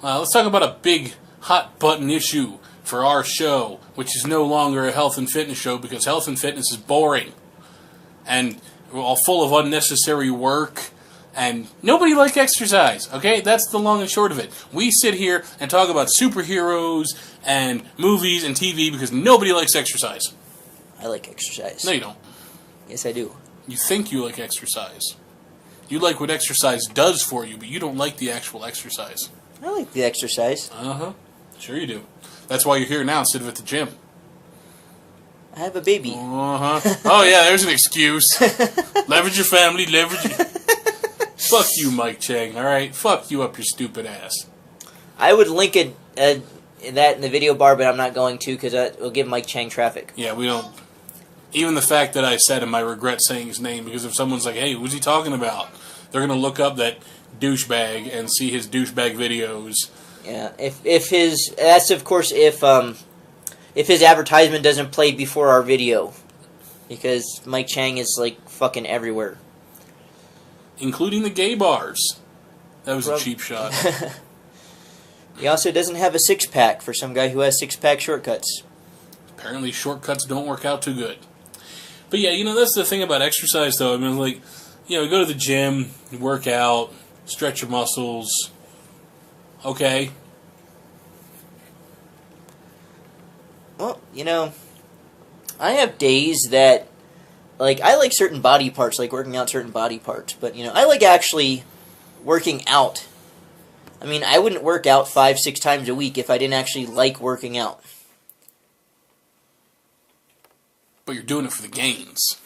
Let's talk about a big hot button issue for our show, which is no longer a health and fitness show because health and fitness is boring and all full of unnecessary work. And nobody likes exercise, okay? That's the long and short of it. We sit here and talk about superheroes and movies and TV because nobody likes exercise. I like exercise. No, you don't. Yes, I do. You think you like exercise. You like what exercise does for you, but you don't like the actual exercise. I like the exercise. Uh-huh. Sure you do. That's why you're here now instead of at the gym. I have a baby. Uh-huh. Oh, yeah, there's an excuse. Leverage your family, leverage your... Fuck you, Mike Chang, alright? Fuck you up your stupid ass. I would link that in the video bar, but I'm not going to because it will give Mike Chang traffic. Yeah, we don't... Even the fact that I said him, I regret saying his name, because if someone's like, hey, who's he talking about? They're going to look up that douchebag and see his douchebag videos. Yeah, if his... That's, of course, if his advertisement doesn't play before our video. Because Mike Chang is, like, fucking everywhere. Including the gay bars. That was a cheap shot. He also doesn't have a six-pack for some guy who has six-pack shortcuts. Apparently shortcuts don't work out too good. But yeah, that's the thing about exercise, though. I mean, like, go to the gym, work out, stretch your muscles. Okay. Well, I have days that... Like, I like certain body parts, like working out certain body parts. But, I like actually working out. I mean, I wouldn't work out 5-6 times a week if I didn't actually like working out. But you're doing it for the gains.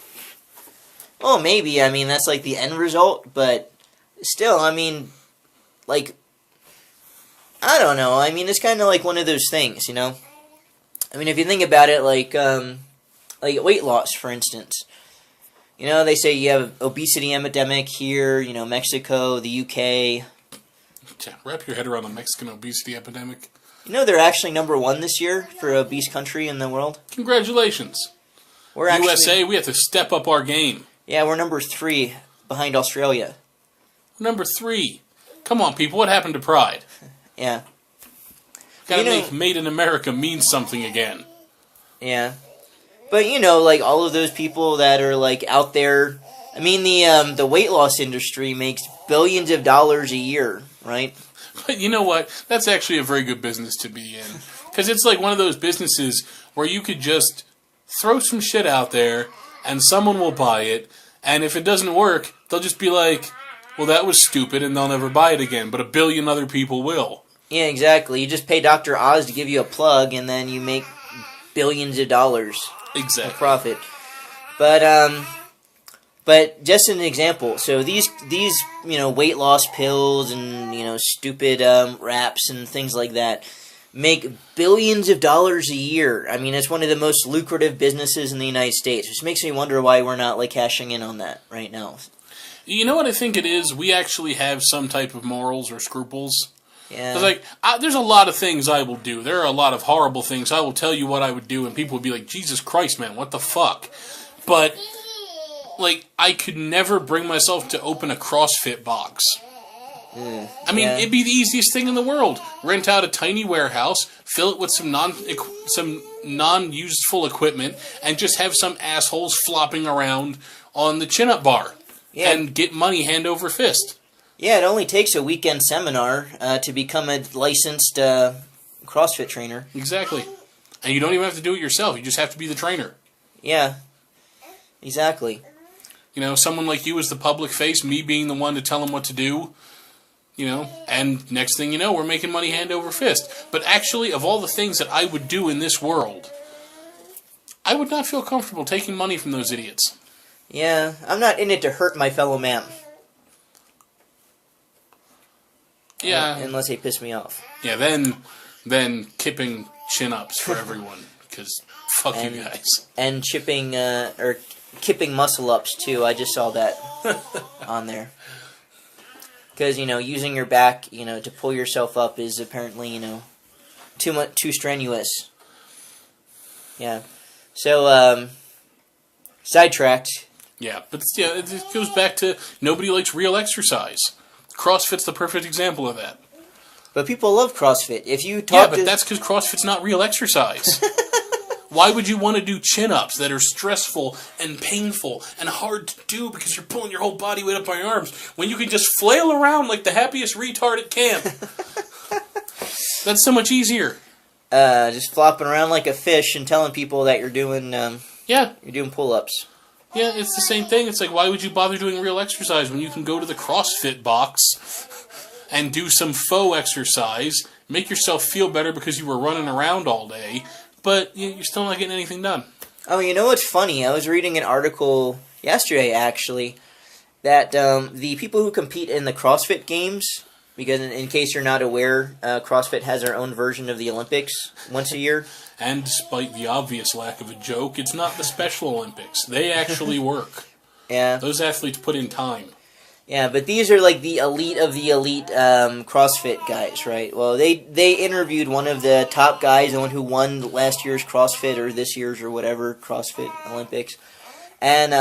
Well, maybe. I mean, that's like the end result. But still, I mean, like, I don't know. I mean, it's kind of like one of those things, I mean, if you think about it, like weight loss, for instance. They say you have obesity epidemic here, Mexico, the UK. Wrap your head around the Mexican obesity epidemic. They're actually #1 this year for obese country in the world. Congratulations. We're actually, USA, we have to step up our game. Yeah, we're #3 behind Australia. #3. Come on, people, what happened to pride? Yeah. Gotta make Made in America mean something again. Yeah. But, like, all of those people that are, like, out there... I mean, the weight loss industry makes billions of dollars a year, right? But you know what? That's actually a very good business to be in. Because it's like one of those businesses where you could just throw some shit out there, and someone will buy it, and if it doesn't work, they'll just be like, well, that was stupid, and they'll never buy it again. But a billion other people will. Yeah, exactly. You just pay Dr. Oz to give you a plug, and then you make billions of dollars. Exactly. Profit. But just an example. So these weight loss pills and stupid wraps and things like that make billions of dollars a year. I mean, it's one of the most lucrative businesses in the United States, which makes me wonder why we're not like cashing in on that right now. You know what I think it is? We actually have some type of morals or scruples. Yeah. It's like, there's a lot of things I will do. There are a lot of horrible things. I will tell you what I would do, and people will be like, Jesus Christ, man, what the fuck? But, like, I could never bring myself to open a CrossFit box. I mean, it'd be the easiest thing in the world. Rent out a tiny warehouse, fill it with some non-useful equipment, and just have some assholes flopping around on the chin-up bar. Yeah. And get money hand over fist. Yeah, it only takes a weekend seminar to become a licensed CrossFit trainer. Exactly. And you don't even have to do it yourself. You just have to be the trainer. Yeah, exactly. Someone like you is the public face, me being the one to tell them what to do. And next thing you know, we're making money hand over fist. But actually, of all the things that I would do in this world, I would not feel comfortable taking money from those idiots. Yeah, I'm not in it to hurt my fellow man. Yeah. Unless they piss me off. Yeah, then kipping chin-ups for everyone, because fuck you guys. And kipping muscle-ups, too. I just saw that on there. Because, using your back, to pull yourself up is apparently, too strenuous. Yeah. So, sidetracked. Yeah, but it goes back to nobody likes real exercise. CrossFit's the perfect example of that. But people love CrossFit. If you Yeah, talk but that's because CrossFit's not real exercise. Why would you want to do chin-ups that are stressful and painful and hard to do because you're pulling your whole body weight up on your arms when you can just flail around like the happiest retard at camp? That's so much easier. Just flopping around like a fish and telling people that you're doing Yeah. you're doing pull-ups. Yeah, it's the same thing. It's like, why would you bother doing real exercise when you can go to the CrossFit box and do some faux exercise, make yourself feel better because you were running around all day, but you're still not getting anything done. Oh, you know what's funny? I was reading an article yesterday, actually, that the people who compete in the CrossFit Games, because in case you're not aware, CrossFit has their own version of the Olympics once a year. And despite the obvious lack of a joke, it's not the Special Olympics. They actually work. Yeah. Those athletes put in time. Yeah, but these are like the elite of the elite CrossFit guys, right? Well, they interviewed one of the top guys, the one who won last year's CrossFit or this year's or whatever CrossFit Olympics. And,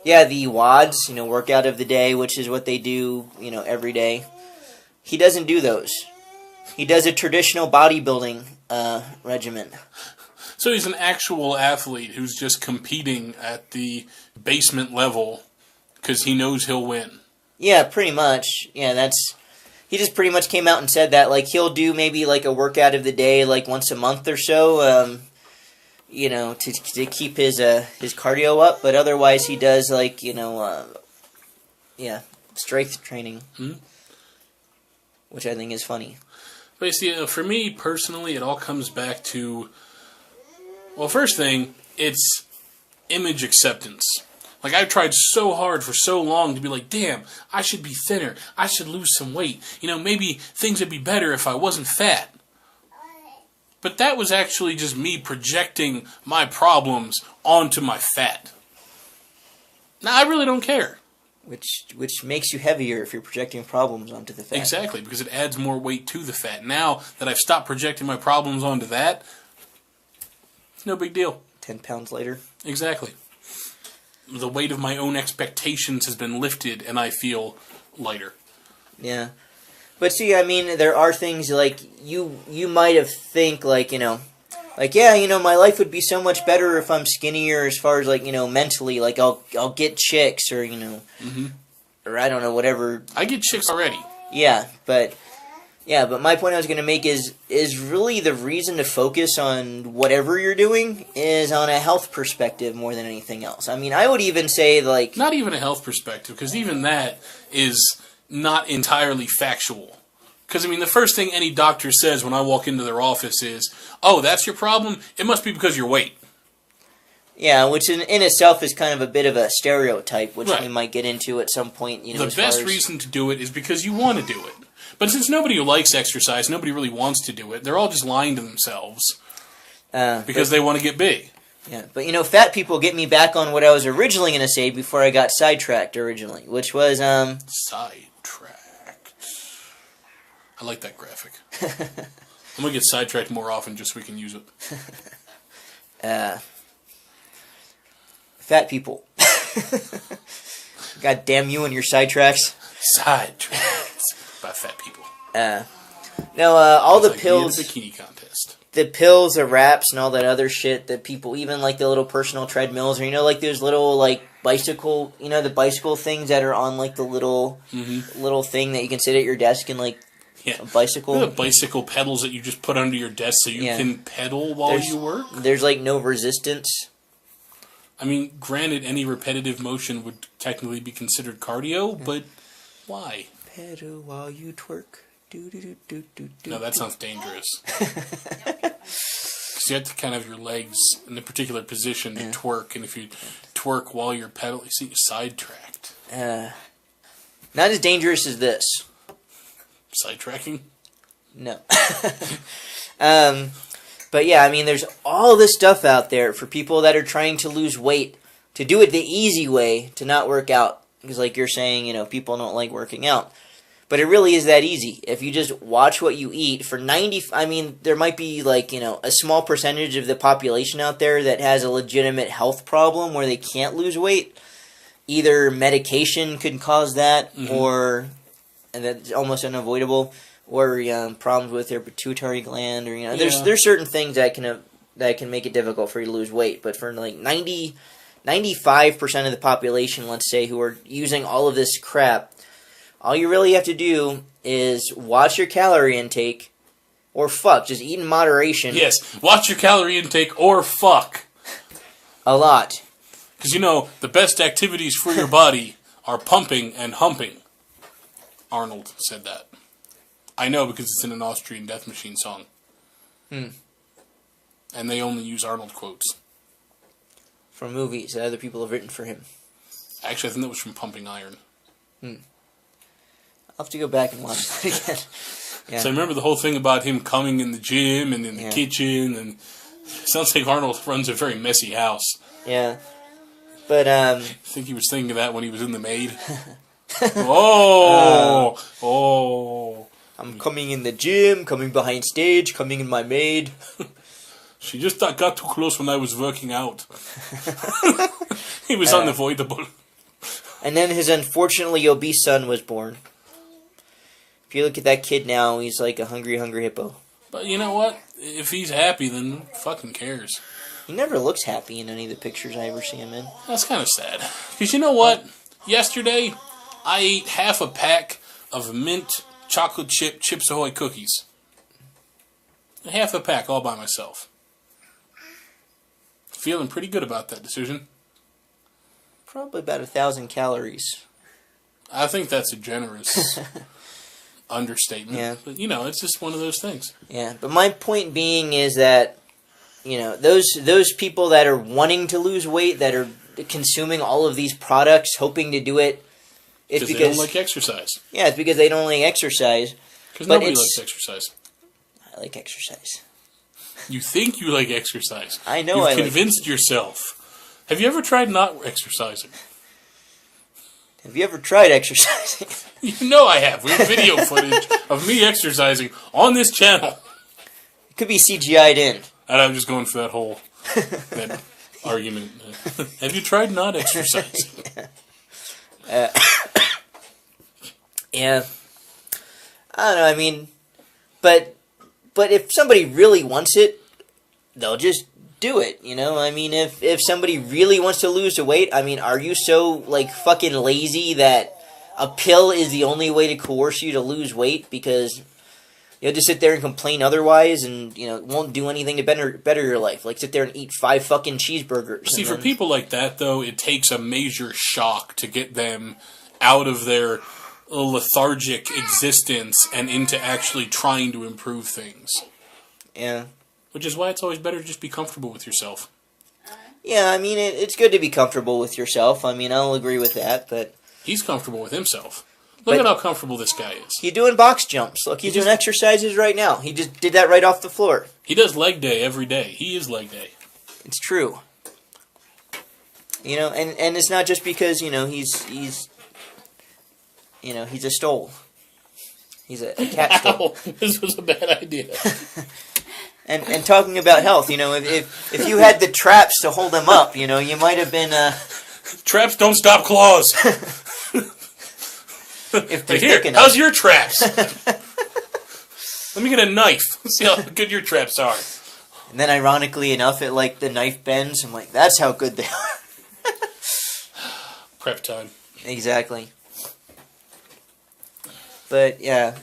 yeah, the WODs, workout of the day, which is what they do, every day. He doesn't do those. He does a traditional bodybuilding regimen. So he's an actual athlete who's just competing at the basement level because he knows he'll win. Yeah, pretty much. Yeah, he just pretty much came out and said that, like, he'll do maybe, like, a workout of the day, like, once a month or so, to keep his cardio up, but otherwise he does, like, strength training, which I think is funny. But you see, for me, personally, it all comes back to, well, first thing, it's image acceptance. Like, I've tried so hard for so long to be like, damn, I should be thinner. I should lose some weight. Maybe things would be better if I wasn't fat. But that was actually just me projecting my problems onto my fat. Now, I really don't care. Which makes you heavier if you're projecting problems onto the fat. Exactly, because it adds more weight to the fat. Now that I've stopped projecting my problems onto that, it's no big deal. 10 pounds later. Exactly. The weight of my own expectations has been lifted, and I feel lighter. Yeah. But see, I mean, there are things like you might have think like, my life would be so much better if I'm skinnier as far as like, mentally, like I'll get chicks or, or I don't know, whatever. I get chicks already. Yeah, but my point I was going to make is really the reason to focus on whatever you're doing is on a health perspective more than anything else. I mean, I would even say like... Not even a health perspective, because even that is not entirely factual. Because, I mean, the first thing any doctor says when I walk into their office is, oh, that's your problem? It must be because of your weight. Yeah, which in itself is kind of a bit of a stereotype, which right. we might get into at some point. The best reason to do it is because you want to do it. But since nobody who likes exercise, nobody really wants to do it, they're all just lying to themselves because they want to get big. Yeah, but fat people get me back on what I was originally going to say before I got sidetracked originally, which was... Sidetracked. I like that graphic. I'm going to get sidetracked more often just so we can use it. Fat people. God damn you and your sidetracks. Sidetracked by fat people. All the pills... The bikini contest. The pills, the wraps, and all that other shit that people, even like the little personal treadmills, or like those little like bicycle, the bicycle things that are on like the little thing that you can sit at your desk and like a bicycle. The bicycle pedals that you just put under your desk so you can pedal while you work. There's like no resistance. I mean, granted, any repetitive motion would technically be considered cardio, but why? Pedal while you twerk. No, that sounds dangerous. Because you have to kind of have your legs in a particular position to twerk, and if you twerk while you're pedaling, you're sidetracked. Not as dangerous as this. Sidetracking? No. But yeah, I mean, there's all this stuff out there for people that are trying to lose weight, to do it the easy way, to not work out. Because like you're saying, people don't like working out. But it really is that easy. If you just watch what you eat for there might be like, a small percentage of the population out there that has a legitimate health problem where they can't lose weight. Either medication could cause that and that's almost unavoidable, problems with their pituitary gland, or there's certain things that can make it difficult for you to lose weight. But for like 95% of the population, let's say, who are using all of this crap, all you really have to do is watch your calorie intake, or just eat in moderation. Yes, watch your calorie intake or fuck. A lot. Because the best activities for your body are pumping and humping. Arnold said that. I know because it's in an Austrian Death Machine song. And they only use Arnold quotes. From movies that other people have written for him. Actually, I think that was from Pumping Iron. I'll have to go back and watch that again. Yeah. So I remember the whole thing about him coming in the gym and in the kitchen, and it sounds like Arnold runs a very messy house. Yeah. But, I think he was thinking of that when he was in The Maid. Oh! I'm coming in the gym, coming behind stage, coming in my maid. She just got too close when I was working out. He was unavoidable. And then his unfortunately obese son was born. If you look at that kid now, he's like a hungry hippo. But you know what? If he's happy, then fucking cares. He never looks happy in any of the pictures I ever see him in. That's kind of sad. Because you know what? Yesterday, I ate half a pack of mint chocolate chip Chips Ahoy cookies. Half a pack all by myself. Feeling pretty good about that decision. Probably about 1,000 calories. I think that's a generous understatement. Yeah. But, it's just one of those things. Yeah, but my point being is that, those people that are wanting to lose weight, that are consuming all of these products, hoping to do it, it's because they don't like exercise. Yeah, it's because they don't like exercise. Because nobody likes exercise. I like exercise. You think you like exercise. I know. You've convinced yourself. Have you ever tried not exercising? Have you ever tried exercising? You know I have. We have video footage of me exercising on this channel. It could be CGI'd in. And I'm just going for that argument. Have you tried not exercising? Yeah. I don't know, I mean, but if somebody really wants it, they'll just do it, I mean, if somebody really wants to lose the weight, I mean, are you so, fucking lazy that a pill is the only way to coerce you to lose weight because you'll just sit there and complain otherwise and, it won't do anything to better your life. Like, sit there and eat 5 fucking cheeseburgers. See, for people like that, though, it takes a major shock to get them out of their lethargic existence and into actually trying to improve things. Yeah. Which is why it's always better to just be comfortable with yourself. Yeah, I mean, it's good to be comfortable with yourself. I mean, I'll agree with that, but... He's comfortable with himself. Look at how comfortable this guy is. He's doing box jumps. Look, he's doing exercises right now. He just did that right off the floor. He does leg day every day. He is leg day. It's true. And it's not just because, he's a stole. He's a cat stole. This was a bad idea. And talking about health, if you had the traps to hold him up, you might have been... Traps don't stop claws. If they're here, thick enough. how's your traps? Let me get a knife. Let's see how good your traps are. And then, ironically enough, the knife bends. I'm like, that's how good they are. Prep time. Exactly. But, yeah.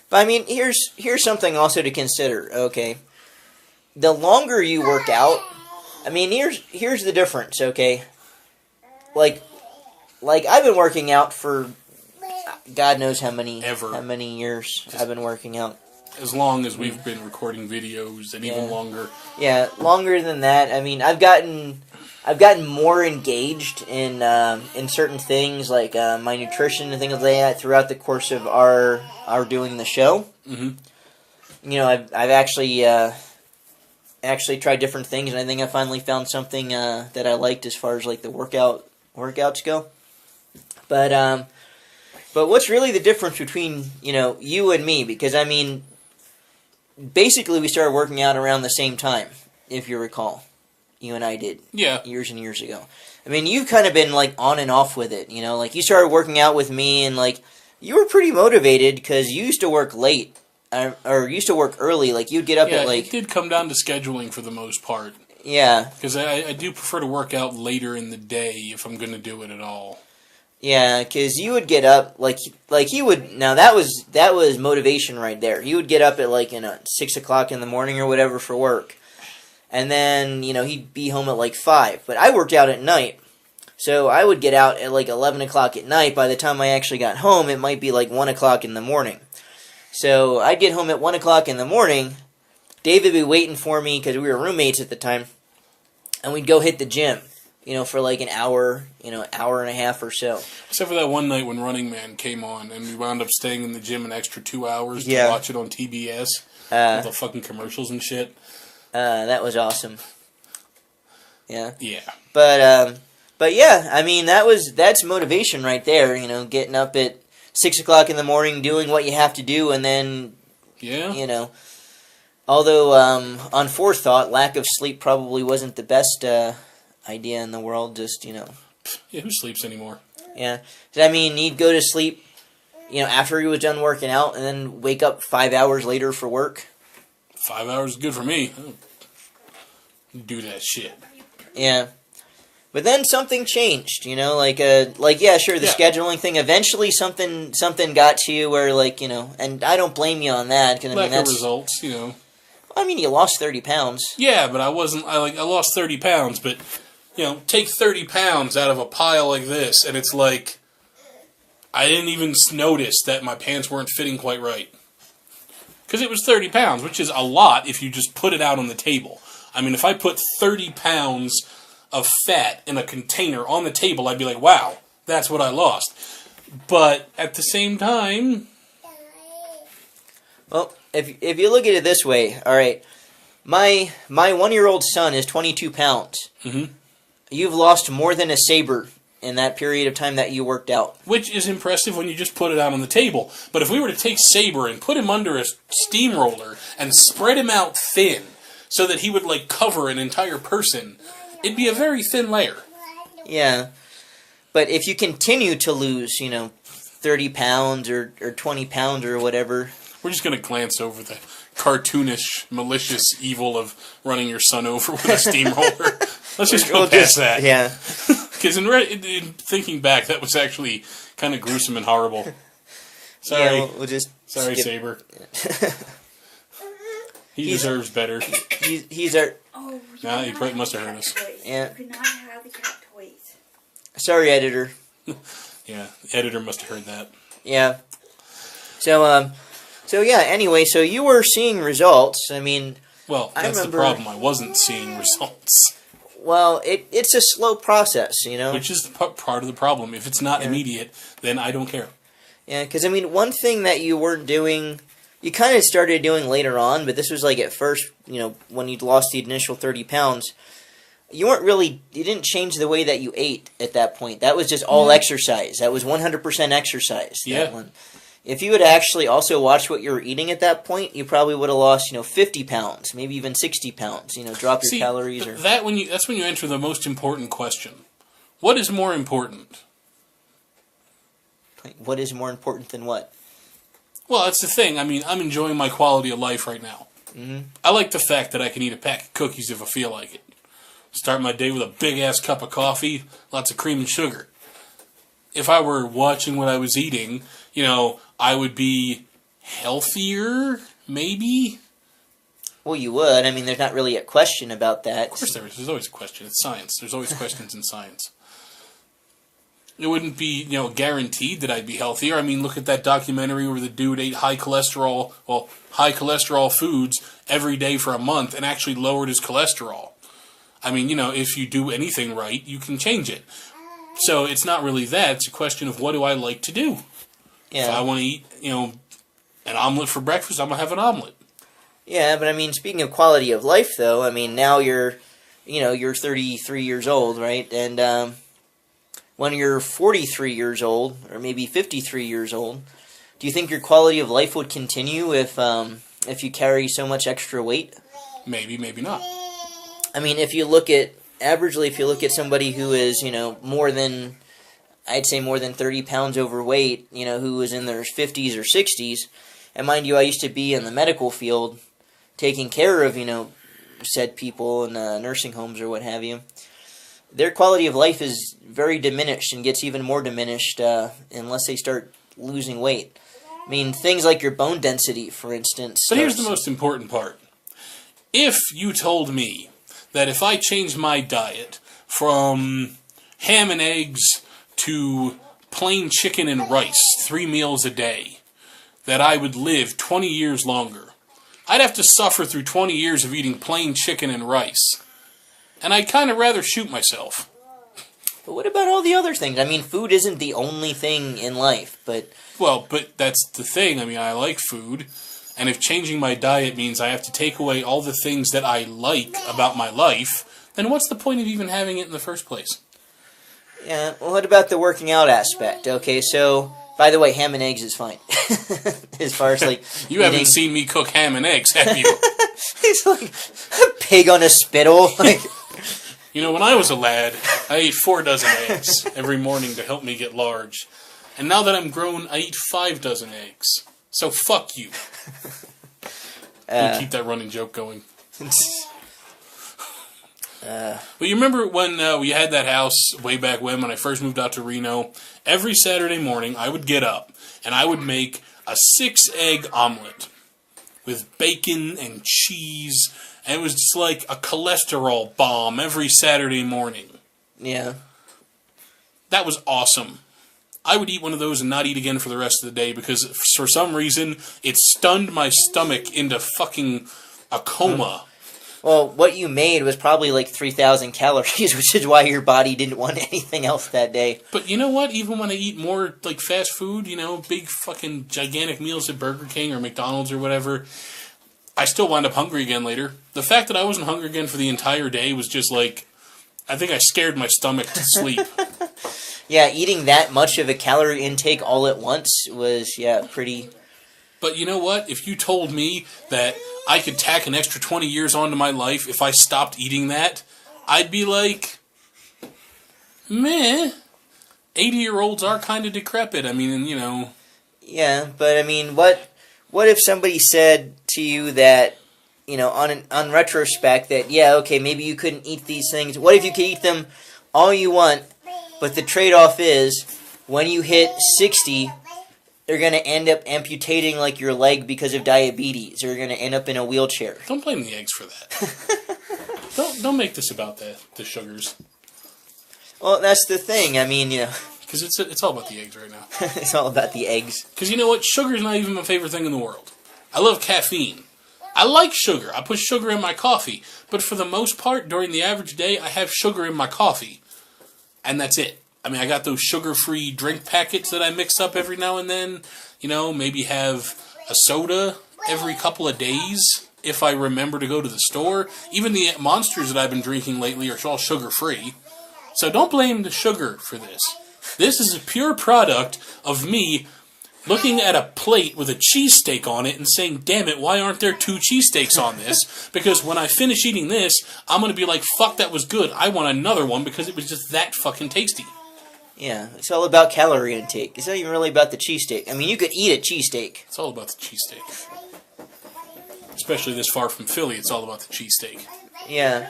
But, I mean, here's something also to consider, okay? The longer you work out, I mean, here's the difference, okay? Like I've been working out for God knows how many years I've been working out. As long as we've been recording videos, and even longer. Yeah, longer than that. I mean, I've gotten more engaged in certain things like my nutrition and things like that throughout the course of our doing the show. Mm-hmm. I've actually tried different things, and I think I finally found something that I liked as far as the workouts go. But what's really the difference between, you and me? Because, I mean, basically we started working out around the same time, if you recall. You and I did. Yeah. Years and years ago. I mean, you've kind of been, on and off with it, you started working out with me, and, you were pretty motivated because you used to work late or used to work early. Like you'd get up Yeah, at like it did come down to scheduling for the most part. yeah. Because I do prefer to work out later in the day if I'm going to do it at all. Yeah, because you would get up like he would. Now that was motivation right there. He would get up at like 6 o'clock in the morning or whatever for work, and then he'd be home at like 5. But I worked out at night, so I would get out at like 11 o'clock at night. By the time I actually got home, it might be like 1 o'clock in the morning. So I'd get home at 1 o'clock in the morning. David would be waiting for me because we were roommates at the time, and we'd go hit the gym. For like an hour, hour and a half or so. Except for that one night when Running Man came on, and we wound up staying in the gym an extra 2 hours to watch it on TBS with the fucking commercials and shit. That was awesome. Yeah. Yeah. But yeah, I mean that's motivation right there. Getting up at 6 o'clock in the morning, doing what you have to do, and then Although on forethought, lack of sleep probably wasn't the best idea in the world. Just Yeah, who sleeps anymore? Yeah, I mean he'd go to sleep, after he was done working out, and then wake up 5 hours later for work. 5 hours is good for me. I don't do that shit. Yeah. But then something changed, yeah, sure, the scheduling thing. Eventually, something got to you where, and I don't blame you on that. Cause, Lack of results, I mean, you lost 30 pounds. Yeah, but I lost 30 pounds, but, take 30 pounds out of a pile like this, and it's like, I didn't even notice that my pants weren't fitting quite right. Because it was 30 pounds, which is a lot if you just put it out on the table. I mean, if I put 30 pounds of fat in a container on the table, I'd be like, wow, that's what I lost. But at the same time... Well, if you look at it this way, all right, my 1-year-old son is 22 pounds. Mm-hmm. You've lost more than a saber in that period of time that you worked out. Which is impressive when you just put it out on the table. But if we were to take Saber and put him under a steamroller and spread him out thin so that he would, cover an entire person, it'd be a very thin layer. Yeah. But if you continue to lose, 30 pounds or 20 pounds or whatever... We're just going to glance over the cartoonish, malicious evil of running your son over with a steamroller. Let's just go past that. Yeah. Because in thinking back, that was actually kind of gruesome and horrible. Sorry. Yeah, we'll just Sorry, skip. Saber. He deserves better. He's our... Oh, Nah, he probably must have heard us. Yeah. You cannot have the cat toys. Sorry, editor. Yeah, the editor must have heard that. Yeah. So yeah, anyway, so you were seeing results. I mean... Well, that's the problem. I wasn't seeing results. Well, it's a slow process, Which is part of the problem. If it's not immediate, then I don't care. Yeah, because, I mean, one thing that you weren't doing... You kind of started doing later on, but this was at first, when you'd lost the initial 30 pounds, you didn't change the way that you ate at that point. That was just all exercise. That was 100% exercise. Yeah. That one. If you had actually also watched what you were eating at that point, you probably would have lost, 50 pounds, maybe even 60 pounds, drop your calories. That's when you enter the most important question. What is more important? What is more important than what? Well, that's the thing. I mean, I'm enjoying my quality of life right now. Mm-hmm. I like the fact that I can eat a pack of cookies if I feel like it. Start my day with a big-ass cup of coffee, lots of cream and sugar. If I were watching what I was eating, I would be healthier, maybe? Well, you would. I mean, there's not really a question about that. Of course there is. There's always a question. It's science. There's always questions in science. It wouldn't be, guaranteed that I'd be healthier. I mean, look at that documentary where the dude ate high cholesterol foods every day for a month and actually lowered his cholesterol. I mean, if you do anything right, you can change it. So it's not really that. It's a question of what do I like to do. Yeah. If I want to eat, an omelet for breakfast, I'm going to have an omelet. Yeah, but I mean, speaking of quality of life, though, I mean, now you're 33 years old, right? And when you're 43 years old, or maybe 53 years old, do you think your quality of life would continue if you carry so much extra weight? Maybe, maybe not. I mean, if you look at somebody who is, more than 30 pounds overweight, who is in their 50s or 60s, And mind you, I used to be in the medical field, taking care of, said people in nursing homes or what have you. Their quality of life is very diminished and gets even more diminished unless they start losing weight. I mean, things like your bone density, for instance. But here's the most important part. If you told me that if I changed my diet from ham and eggs to plain chicken and rice 3 meals a day, that I would live 20 years longer, I'd have to suffer through 20 years of eating plain chicken and rice. And I'd kind of rather shoot myself. But what about all the other things? I mean, food isn't the only thing in life, but... Well, but that's the thing. I mean, I like food. And if changing my diet means I have to take away all the things that I like about my life, then what's the point of even having it in the first place? Yeah, well, what about the working out aspect? Okay, so... By the way, ham and eggs is fine. As far as, like, you haven't seen me cook ham and eggs, have you? It's like a pig on a spittle. Like... When I was a lad, I ate 4 dozen eggs every morning to help me get large. And now that I'm grown, I eat 5 dozen eggs. So fuck you. We'll keep that running joke going. But you remember when we had that house way back when I first moved out to Reno? Every Saturday morning, I would get up and I would make a 6-egg omelet with bacon and cheese. And it was just like a cholesterol bomb every Saturday morning. Yeah. That was awesome. I would eat one of those and not eat again for the rest of the day because for some reason it stunned my stomach into fucking a coma. Well, what you made was probably like 3,000 calories, which is why your body didn't want anything else that day. But you know what? Even when I eat more like fast food, big fucking gigantic meals at Burger King or McDonald's or whatever, I still wind up hungry again later. The fact that I wasn't hungry again for the entire day was just like, I think I scared my stomach to sleep. Yeah, eating that much of a calorie intake all at once was, pretty... But you know what? If you told me that I could tack an extra 20 years onto my life if I stopped eating that, I'd be like, meh. 80-year-olds are kind of decrepit. I mean, Yeah, but I mean, what if somebody said to you that, on retrospect, that, okay, maybe you couldn't eat these things. What if you could eat them all you want, but the trade-off is, when you hit 60... they're going to end up amputating, like, your leg because of diabetes. Or you're going to end up in a wheelchair. Don't blame the eggs for that. Don't make this about the sugars. Well, that's the thing. I mean, Because it's all about the eggs right now. It's all about the eggs. Because you know what? Sugar's not even my favorite thing in the world. I love caffeine. I like sugar. I put sugar in my coffee. But for the most part, during the average day, I have sugar in my coffee. And that's it. I mean, I got those sugar-free drink packets that I mix up every now and then. Maybe have a soda every couple of days if I remember to go to the store. Even the Monsters that I've been drinking lately are all sugar-free. So don't blame the sugar for this. This is a pure product of me looking at a plate with a cheesesteak on it and saying, damn it, why aren't there 2 cheesesteaks on this? Because when I finish eating this, I'm going to be like, fuck, that was good. I want another one because it was just that fucking tasty. Yeah, it's all about calorie intake. It's not even really about the cheesesteak. I mean, you could eat a cheesesteak. It's all about the cheesesteak. Especially this far from Philly, it's all about the cheesesteak. Yeah.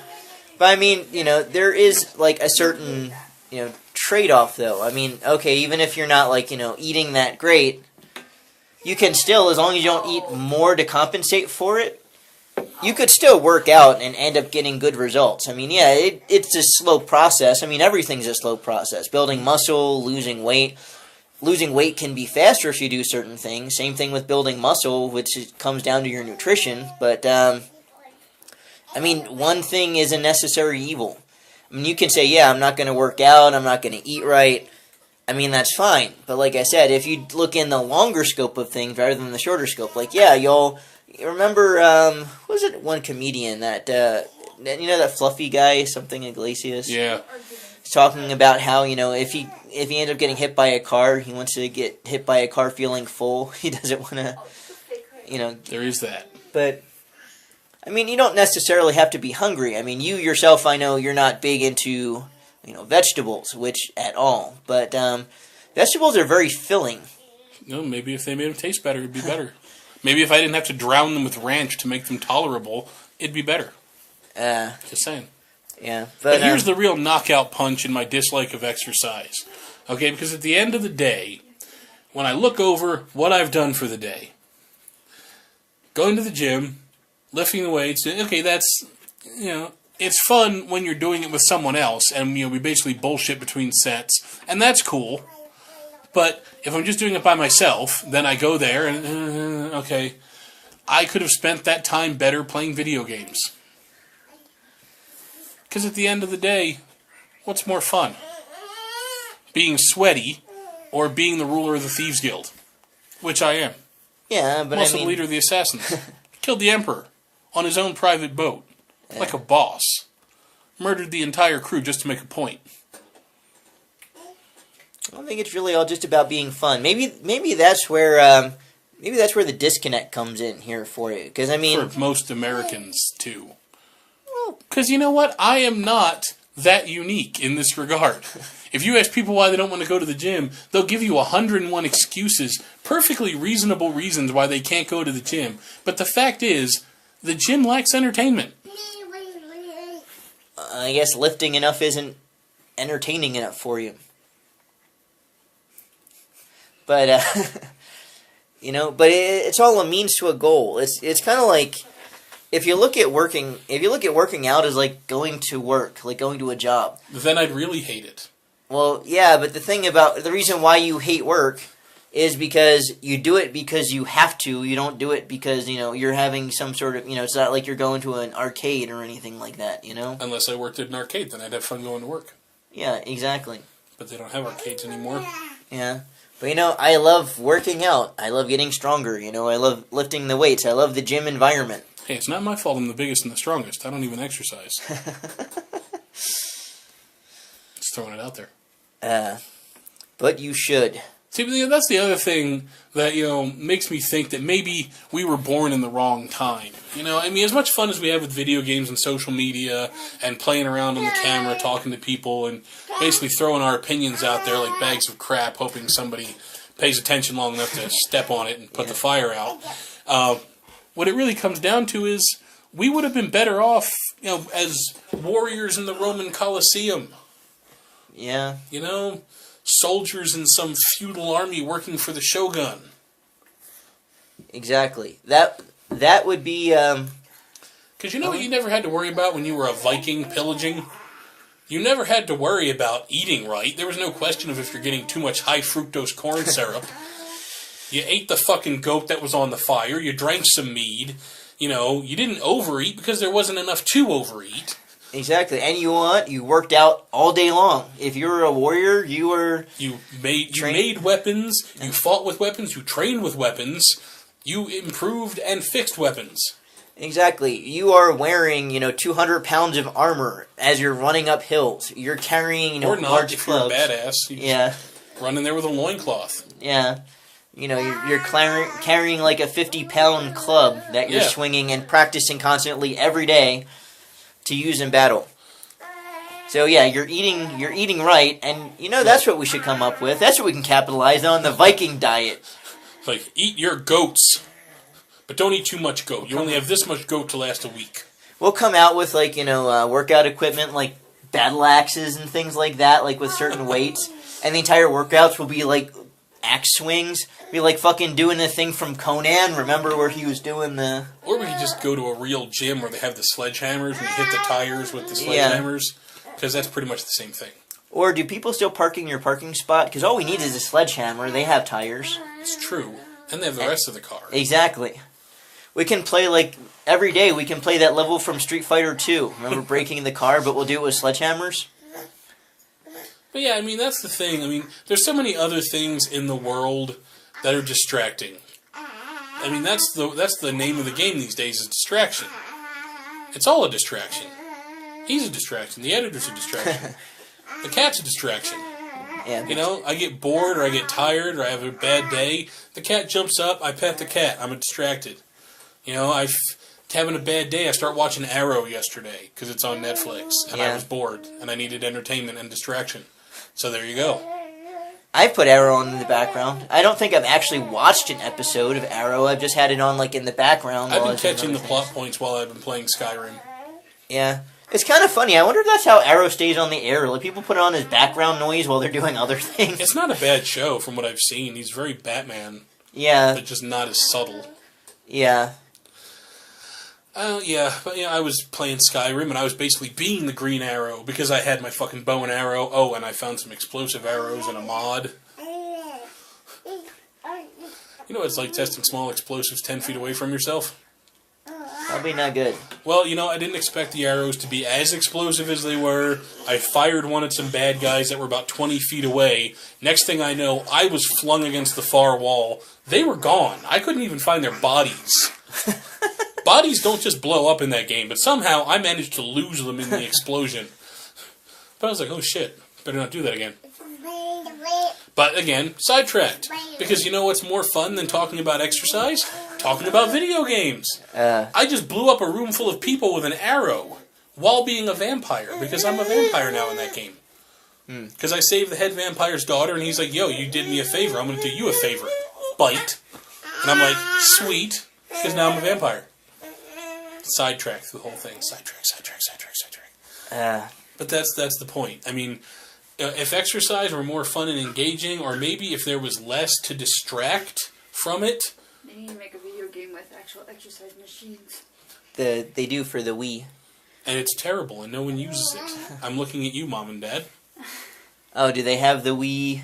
But I mean, there is, like, a certain, trade-off, though. I mean, okay, even if you're not, like, eating that great, you can still, as long as you don't eat more to compensate for it, you could still work out and end up getting good results. I mean, yeah, it's a slow process. I mean, everything's a slow process. Building muscle, losing weight. Losing weight can be faster if you do certain things. Same thing with building muscle, which comes down to your nutrition. But, I mean, one thing is a necessary evil. I mean, you can say, yeah, I'm not going to work out, I'm not going to eat right. I mean, that's fine. But like I said, if you look in the longer scope of things rather than the shorter scope, like, yeah, you remember, what was it, one comedian that, that fluffy guy, something Iglesias? Yeah. He's talking about how, if he ends up getting hit by a car, he wants to get hit by a car feeling full. He doesn't want to, There is that. But, I mean, you don't necessarily have to be hungry. I mean, you yourself, I know you're not big into, vegetables, which at all. But, vegetables are very filling. Maybe if they made them taste better, it'd be better. Maybe if I didn't have to drown them with ranch to make them tolerable, it'd be better. Just saying. Yeah. But here's the real knockout punch in my dislike of exercise. Okay, because at the end of the day, when I look over what I've done for the day, going to the gym, lifting the weights, okay, that's, it's fun when you're doing it with someone else, and, we basically bullshit between sets, and that's cool. But if I'm just doing it by myself, then I go there, and, okay, I could have spent that time better playing video games. Because at the end of the day, what's more fun? Being sweaty or being the ruler of the Thieves Guild? Which I am. Yeah, but I'm also the leader of the Assassins. Killed the Emperor on his own private boat. Like a boss. Murdered the entire crew just to make a point. I don't think it's really all just about being fun. Maybe that's where the disconnect comes in here for you. Because for most Americans too. Because you know what? I am not that unique in this regard. If you ask people why they don't want to go to the gym, they'll give you 101 excuses, perfectly reasonable reasons why they can't go to the gym. But the fact is, the gym lacks entertainment. I guess lifting enough isn't entertaining enough for you. But but it's all a means to a goal. It's kind of like if you look at working out as like going to work, like going to a job. Then I'd really hate it. Well, yeah, but the reason why you hate work is because you do it because you have to. You don't do it because, you're having some sort of, it's not like you're going to an arcade or anything like that, Unless I worked at an arcade, then I'd have fun going to work. Yeah, exactly. But they don't have arcades anymore. Yeah. But, I love working out. I love getting stronger, I love lifting the weights. I love the gym environment. Hey, it's not my fault I'm the biggest and the strongest. I don't even exercise. Just throwing it out there. But you should. See, that's the other thing that, makes me think that maybe we were born in the wrong time. As much fun as we have with video games and social media and playing around on the camera, talking to people, and basically throwing our opinions out there like bags of crap, hoping somebody pays attention long enough to step on it and put the fire out. What it really comes down to is we would have been better off, as warriors in the Roman Colosseum. Yeah. Soldiers in some feudal army working for the shogun. Exactly. That would be. Because what you never had to worry about when you were a Viking pillaging? You never had to worry about eating right. There was no question of if you're getting too much high fructose corn syrup. You ate the fucking goat that was on the fire. You drank some mead. You didn't overeat because there wasn't enough to overeat. Exactly, and you worked out all day long. If you were a warrior, you made weapons. You fought with weapons. You trained with weapons. You improved and fixed weapons. Exactly. You are wearing 200 pounds of armor as you're running up hills. You're carrying or not, large if clubs. You're a badass. You run in there with a loincloth. Yeah. You're carrying like a 50-pound club that you're swinging and practicing constantly every day to use in battle. So yeah, you're eating right, and that's what we should come up with. That's what we can capitalize on, the Viking diet. Like, eat your goats, but don't eat too much goat. You only have this much goat to last a week. We'll come out with workout equipment like battle axes and things like that, like with certain weights, and the entire workouts will be like axe swings. Be like fucking doing the thing from Conan. Remember where he was doing the... Or we could just go to a real gym where they have the sledgehammers and you hit the tires with the sledgehammers. Because that's pretty much the same thing. Or do people still park in your parking spot? Because all we need is a sledgehammer. They have tires. It's true. And they have the rest of the car. Exactly. We can play every day we can play that level from Street Fighter 2. Remember breaking the car, but we'll do it with sledgehammers? But yeah, that's the thing. There's so many other things in the world that are distracting. That's the name of the game these days is distraction. It's all a distraction. He's a distraction. The editor's a distraction. The cat's a distraction. Yeah. I get bored or I get tired or I have a bad day. The cat jumps up, I pet the cat. I'm distracted. I'm having a bad day. I start watching Arrow yesterday because it's on Netflix. And I was bored and I needed entertainment and distraction. So there you go. I've put Arrow on in the background. I don't think I've actually watched an episode of Arrow. I've just had it on, like, in the background. I've been catching the plot points while I've been playing Skyrim. Yeah. It's kind of funny. I wonder if that's how Arrow stays on the air. Like, people put it on as background noise while they're doing other things. It's not a bad show from what I've seen. He's very Batman. Yeah. But just not as subtle. Yeah. Yeah, but I was playing Skyrim, and I was basically being the Green Arrow, because I had my fucking bow and arrow. Oh, and I found some explosive arrows and a mod. You know what it's like testing small explosives 10 feet away from yourself? Probably not good. Well, I didn't expect the arrows to be as explosive as they were. I fired one at some bad guys that were about 20 feet away. Next thing I know, I was flung against the far wall. They were gone. I couldn't even find their bodies. Bodies don't just blow up in that game, but somehow I managed to lose them in the explosion. But I was like, oh shit, better not do that again. But again, sidetracked. Because you know what's more fun than talking about exercise? Talking about video games. I just blew up a room full of people with an arrow while being a vampire, because I'm a vampire now in that game. Because I saved the head vampire's daughter, and he's like, yo, you did me a favor, I'm going to do you a favor. Bite. And I'm like, sweet, because now I'm a vampire. Sidetrack through the whole thing. Sidetrack. But that's the point. I mean, if exercise were more fun and engaging, or maybe if there was less to distract from it. They need to make a video game with actual exercise machines. They do for the Wii. And it's terrible, and no one uses it. I'm looking at you, Mom and Dad. Oh, do they have the Wii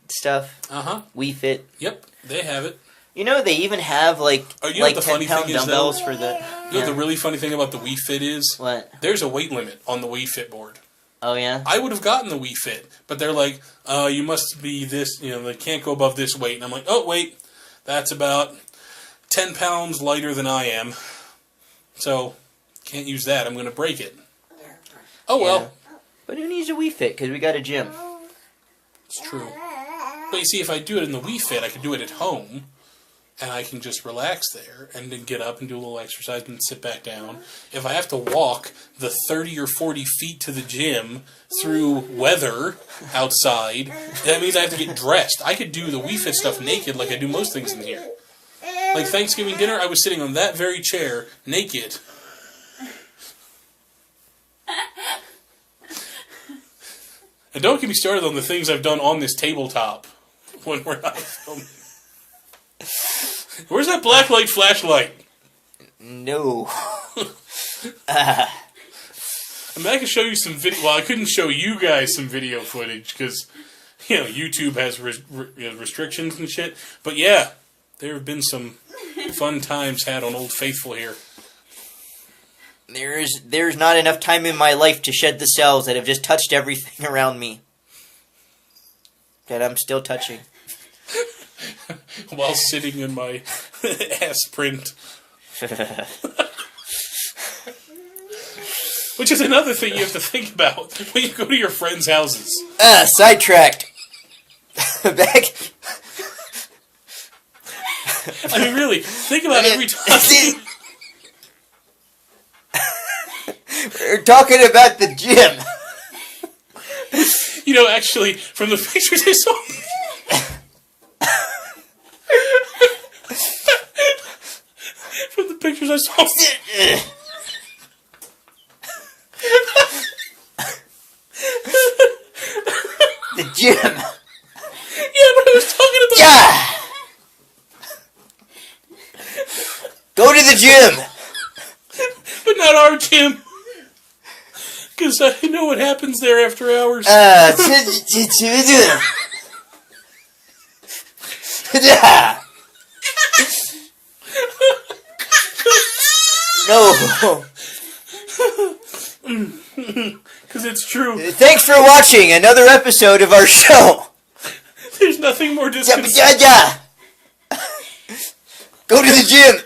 stuff? Uh-huh. Wii Fit? Yep, they have it. You know, they even have, like, you know what the funny 10-pound thing is, dumbbells though? for the... You know what the really funny thing about the Wii Fit is? What? There's a weight limit on the Wii Fit board. Oh, yeah? I would have gotten the Wii Fit, but they're like, you must be this, they can't go above this weight. And I'm like, oh, wait, that's about 10 pounds lighter than I am. So, can't use that. I'm going to break it. Oh, well. Yeah. But who needs a Wii Fit? Because we got a gym. It's true. But you see, if I do it in the Wii Fit, I can do it at home. And I can just relax there and then get up and do a little exercise and sit back down. If I have to walk the 30 or 40 feet to the gym through weather outside, that means I have to get dressed. I could do the Wii Fit stuff naked like I do most things in here. Like Thanksgiving dinner, I was sitting on that very chair, naked. And don't get me started on the things I've done on this tabletop when we're not filming. Where's that blacklight flashlight? No. I mean, I can show you some video. Well, I couldn't show you guys some video footage because, YouTube has restrictions and shit. But yeah, there have been some fun times had on Old Faithful here. There's not enough time in my life to shed the cells that have just touched everything around me. That I'm still touching. While sitting in my ass print. Which is another thing you have to think about when you go to your friends' houses. Sidetracked. Back. I mean, really, think about every time. We're talking about the gym. Actually, from the pictures I saw... From the pictures I saw... The gym. Yeah, but I was talking about... Yeah. Go to the gym. But not our gym. Because I know what happens there after hours. No. Because it's true. Thanks for watching another episode of our show. There's nothing more disconcerting. Go to the gym.